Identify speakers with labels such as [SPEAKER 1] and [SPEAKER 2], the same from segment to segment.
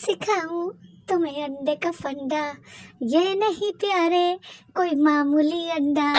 [SPEAKER 1] सिखाऊं तुम्हें अंडे का फंडा, ये नहीं प्यारे कोई मामूली अंडा।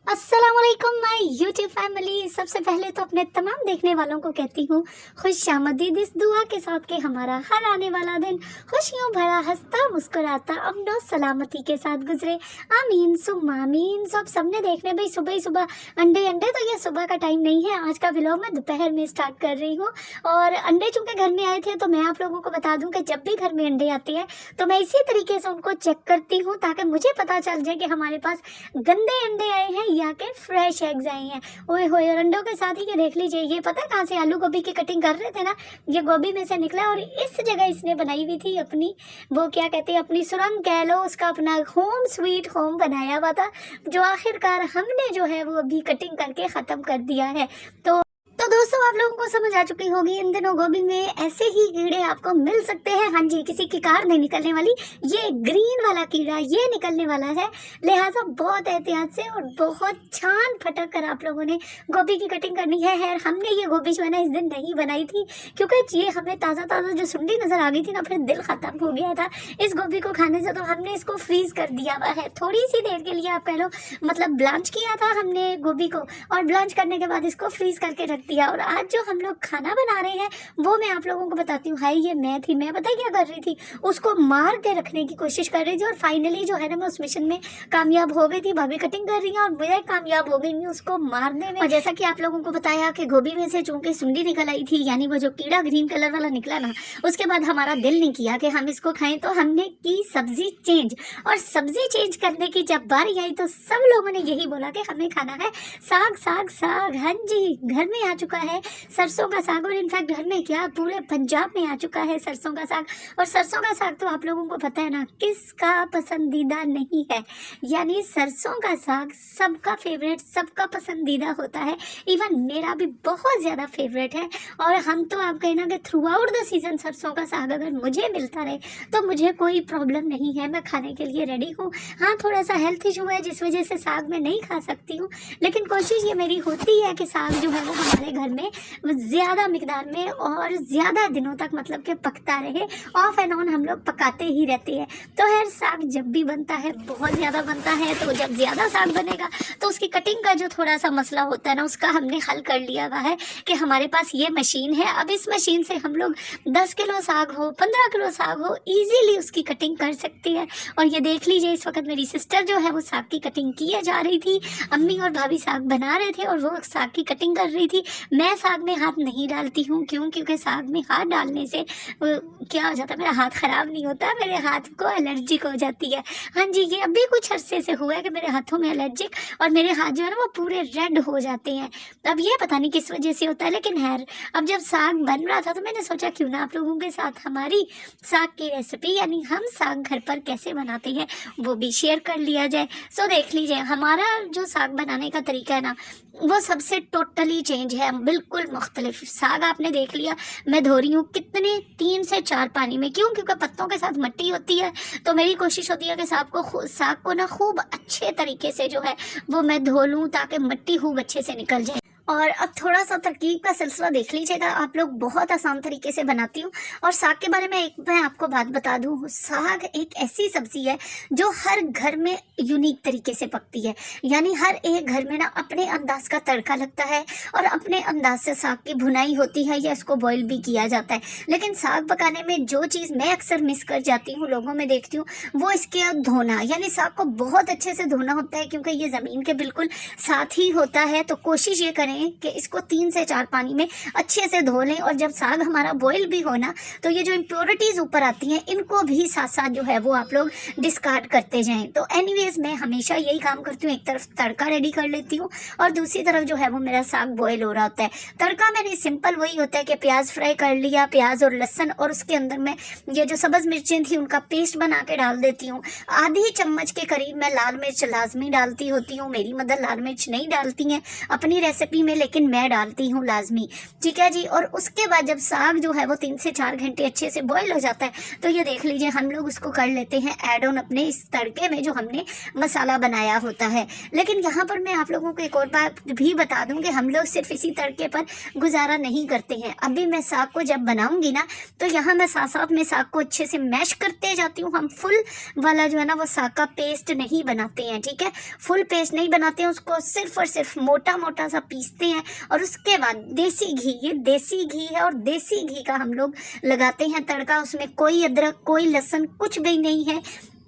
[SPEAKER 1] अस्सलाम वालेकुम माय यूट्यूब फैमिली। सबसे पहले तो अपने तमाम देखने वालों को कहती हूँ खुशामदीद इस दुआ के साथ कि हमारा हर आने वाला दिन खुशियों भरा हंसता मुस्कुराता अमन सलामती के साथ गुजरे। आमीन सुम्मा आमीन। सब सबने देखने भाई सुबह ही सुबह अंडे तो ये सुबह का टाइम नहीं है। आज का व्लॉग मैं दोपहर में स्टार्ट कर रही हूँ और अंडे चूंकि घर में आए थे तो मैं आप लोगों को बता दूँ कि जब भी घर में अंडे आते हैं तो मैं इसी तरीके से उनको चेक करती हूँ ताकि मुझे पता चल जाए कि हमारे पास गंदे अंडे आए हैं या के फ्रेश एग्स आए हैं। ओए होए, और अंडों के साथ ही ये देख लीजिए, ये पता है कहाँ से आलू गोभी की कटिंग कर रहे थे ना, ये गोभी में से निकला और इस जगह इसने बनाई हुई थी अपनी, वो क्या कहते हैं, अपनी सुरंग कह लो, उसका अपना होम स्वीट होम बनाया हुआ था जो आखिरकार हमने जो है वो अभी कटिंग करके ख़त्म कर दिया है। तो दोस्तों आप लोगों को समझ आ चुकी होगी इन दिनों गोभी में ऐसे ही कीड़े आपको मिल सकते हैं। हाँ जी, किसी की कार नहीं निकलने वाली, ये ग्रीन वाला कीड़ा ये निकलने वाला है, लिहाजा बहुत एहतियात से और बहुत छान फटक कर आप लोगों ने गोभी की कटिंग करनी है। हमने ये गोभी जो है ना इस दिन नहीं बनाई थी क्योंकि ये हमें ताज़ा जो सुंडी नज़र आ गई थी ना, फिर दिल ख़त्म हो गया था इस गोभी को खाने से, तो हमने इसको फ्रीज कर दिया हुआ है थोड़ी सी देर के लिए, आप कह लो मतलब ब्लांच किया था हमने गोभी को और ब्लांच करने के बाद इसको फ्रीज करके रख दिया। और आज जो हम लोग खाना बना रहे हैं वो मैं आप लोगों को बताती हूँ। हाय, ये मैं पता है क्या कर रही थी, उसको मार के रखने की कोशिश कर रही थी और फाइनली जो है ना मैं उस मिशन में कामयाब हो गई थी। भाभी कटिंग कर रही है और मैं कामयाब हो गई हूँ उसको मारने में। और जैसा कि आप लोगों को बताया कि गोभी में से चूंकि सुंडी निकल आई थी, यानी वो जो कीड़ा ग्रीन कलर वाला निकला ना, उसके बाद हमारा दिल नहीं किया कि हम इसको खाएं, तो हमने की सब्जी चेंज। और सब्जी चेंज करने की जब बारी आई तो सब लोगों ने यही बोला कि हमें खाना है साग साग साग। हाँ जी, घर में आ चुका है सरसों का साग, और इनफैक्ट घर में क्या पूरे पंजाब में आ चुका है सरसों का साग। और सरसों का साग तो आप लोगों को पता है ना किसका पसंदीदा नहीं है, यानी सरसों का साग सबका फेवरेट, सबका पसंदीदा होता है। इवन मेरा भी बहुत ज़्यादा फेवरेट है। और हम तो आप कहना कि थ्रू आउट द सीजन सरसों का साग अगर मुझे मिलता रहे तो मुझे कोई प्रॉब्लम नहीं है, मैं खाने के लिए रेडी हूँ। हाँ, थोड़ा सा हेल्थ इशू है जिस वजह से साग मैं नहीं खा सकती हूँ, लेकिन कोशिश ये मेरी होती है कि साग जो है वो हमारे घर में ज़्यादा मिकदार में और ज़्यादा दिनों तक मतलब कि पकता रहे। ऑफ एंड ऑन हम लोग पकाते ही रहते हैं। तो खैर साग जब भी बनता है बहुत ज़्यादा बनता है, तो जब ज़्यादा साग बनेगा तो उसकी कटिंग का जो थोड़ा सा मसला होता है ना, उसका हमने हल कर लिया हुआ है कि हमारे पास ये मशीन है। अब इस मशीन से हम लोग 10 किलो साग हो 15 किलो साग हो ईजीली उसकी कटिंग कर सकते हैं। और ये देख लीजिए, इस वक्त मेरी सिस्टर जो है वो साग की कटिंग किए जा रही थी, अम्मी और भाभी साग बना रहे थे और वो साग की कटिंग कर रही थी। मैं साग में हाथ नहीं डालती हूँ, क्योंकि साग में हाथ डालने से क्या हो जाता है, मेरा हाथ ख़राब नहीं होता, मेरे हाथ को एलर्जिक हो जाती है। हाँ जी, ये अभी कुछ अरसे से हुआ है कि मेरे हाथों में एलर्जिक और मेरे हाथ जो है ना वो पूरे रेड हो जाते हैं। अब ये पता नहीं किस वजह से होता है, लेकिन खैर अब जब साग बन रहा था तो मैंने सोचा क्यों ना आप लोगों के साथ हमारी साग की रेसिपी, यानी हम साग घर पर कैसे बनाते हैं, वो भी शेयर कर लिया जाए। सो देख लीजिए, हमारा जो साग बनाने का तरीका है ना वो सबसे टोटली चेंज है, बिल्कुल मुख्तलिफ। साग आपने देख लिया मैं धो रही हूँ कितने 3 से 4 पानी में, क्योंकि पत्तों के साथ मिट्टी होती है, तो मेरी कोशिश होती है कि साग को ना खूब अच्छे तरीके से जो है वो मैं धो लूँ ताकि मिट्टी खूब अच्छे से निकल जाए। और अब थोड़ा सा तरकीब का सिलसिला देख लीजिएगा, आप लोग बहुत आसान तरीके से बनाती हूँ। और साग के बारे में मैं आपको बात बता दूँ, साग एक ऐसी सब्जी है जो हर घर में यूनिक तरीके से पकती है, यानी हर एक घर में ना अपने अंदाज का तड़का लगता है और अपने अंदाज से साग की भुनाई होती है या इसको बॉईल भी किया जाता है। लेकिन साग पकाने में जो चीज़ मैं अक्सर मिस कर जाती हूँ, लोगों में देखती हूँ, वो इसके धोना, यानी साग को बहुत अच्छे से धोना होता है क्योंकि ये ज़मीन के बिल्कुल साथ ही होता है। तो कोशिश ये करें कि इसको 3 से 4 पानी में अच्छे से धो लें, और जब साग हमारा बॉईल भी हो ना तो ये जो इम्प्योरिटीज़ ऊपर आती हैं इनको भी साथ साथ जो है वो आप लोग डिस्कार्ड करते जाएं। तो एनीवेज मैं हमेशा यही काम करती हूँ, एक तरफ तड़का रेडी कर लेती हूँ और दूसरी तरफ जो है वो मेरा साग बॉईल हो रहा होता है। तड़का मेरी सिंपल वही होता है कि प्याज फ्राई कर लिया, प्याज और लहसुन, और उसके अंदर मैं ये जो सब्ज़ मिर्चें थी उनका पेस्ट बना के डाल देती हूँ। आधी चम्मच के करीब मैं लाल मिर्च लाजमी डालती होती हूँ, मेरी मदर लाल मिर्च नहीं डालती हैं, अपनी रेसिपी में, लेकिन मैं डालती हूँ लाजमी, ठीक है जी। और उसके बाद जब साग जो है वो 3 से 4 घंटे अच्छे से बॉईल हो जाता है, तो ये देख लीजिए हम लोग उसको कर लेते हैं ऐड ऑन अपने इस तड़के में जो हमने मसाला बनाया होता है। लेकिन यहाँ पर मैं आप लोगों को एक और बात भी बता दूँ कि हम लोग सिर्फ इसी तड़के पर गुजारा नहीं करते हैं। अभी मैं साग को जब बनाऊंगी ना, तो यहाँ मैं साथ साथ में साग को अच्छे से मैश करते जाती हूँ। हम फुल वाला जो है ना वो साग का पेस्ट नहीं बनाते हैं, ठीक है, फुल पेस्ट नहीं बनाते हैं, उसको सिर्फ और सिर्फ मोटा मोटा सा पीसते हैं। और उसके बाद देसी घी, ये देसी घी है और देसी घी का हम लोग लगाते हैं तड़का। उसमें कोई अदरक, कोई लहसुन, कुछ भी नहीं है।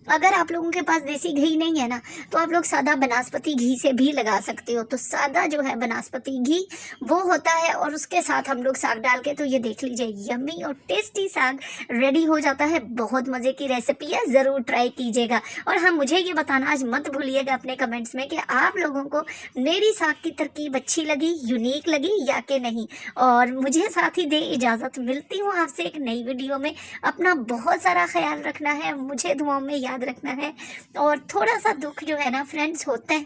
[SPEAKER 1] अगर आप लोगों के पास देसी घी नहीं है ना, तो आप लोग सादा बनास्पति घी से भी लगा सकते हो। तो सादा जो है बनास्पति घी वो होता है, और उसके साथ हम लोग साग डाल के, तो ये देख लीजिए यम्मी और टेस्टी साग रेडी हो जाता है। बहुत मज़े की रेसिपी है, ज़रूर ट्राई कीजिएगा। और हाँ, मुझे ये बताना आज मत भूलिएगा अपने कमेंट्स में कि आप लोगों को मेरी साग की तरकीब अच्छी लगी, यूनिक लगी या कि नहीं। और मुझे साथ ही दे इजाज़त, मिलती हूँ आपसे एक नई वीडियो में। अपना बहुत सारा ख्याल रखना है, मुझे दुआओं में याद रखना है। और थोड़ा सा दुख जो है ना फ्रेंड्स होता है,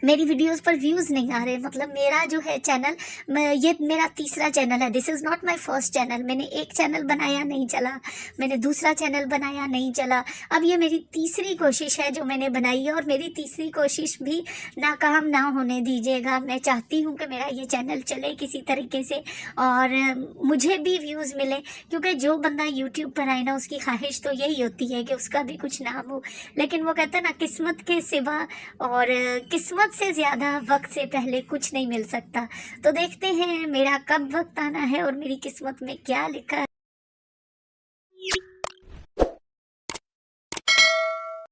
[SPEAKER 1] मेरी वीडियोस पर व्यूज़ नहीं आ रहे। मतलब मेरा जो है चैनल, ये मेरा तीसरा चैनल है, this is not my first channel. मैंने एक चैनल बनाया नहीं चला, मैंने दूसरा चैनल बनाया नहीं चला, अब ये मेरी तीसरी कोशिश है जो मैंने बनाई है। और मेरी तीसरी कोशिश भी नाकाम ना होने दीजिएगा। मैं चाहती हूँ कि मेरा ये चैनल चले किसी तरीके से और मुझे भी व्यूज़ मिले, क्योंकि जो बंदा यूट्यूब पर आए ना, उसकी ख्वाहिश तो यही होती है कि उसका भी कुछ नाम हो। लेकिन वो कहते हैं ना, किस्मत के सिवा और किस्मत से ज़्यादा वक्त से पहले कुछ नहीं मिल सकता। तो देखते हैं मेरा कब वक्त आना है और मेरी किस्मत में क्या लिखा है।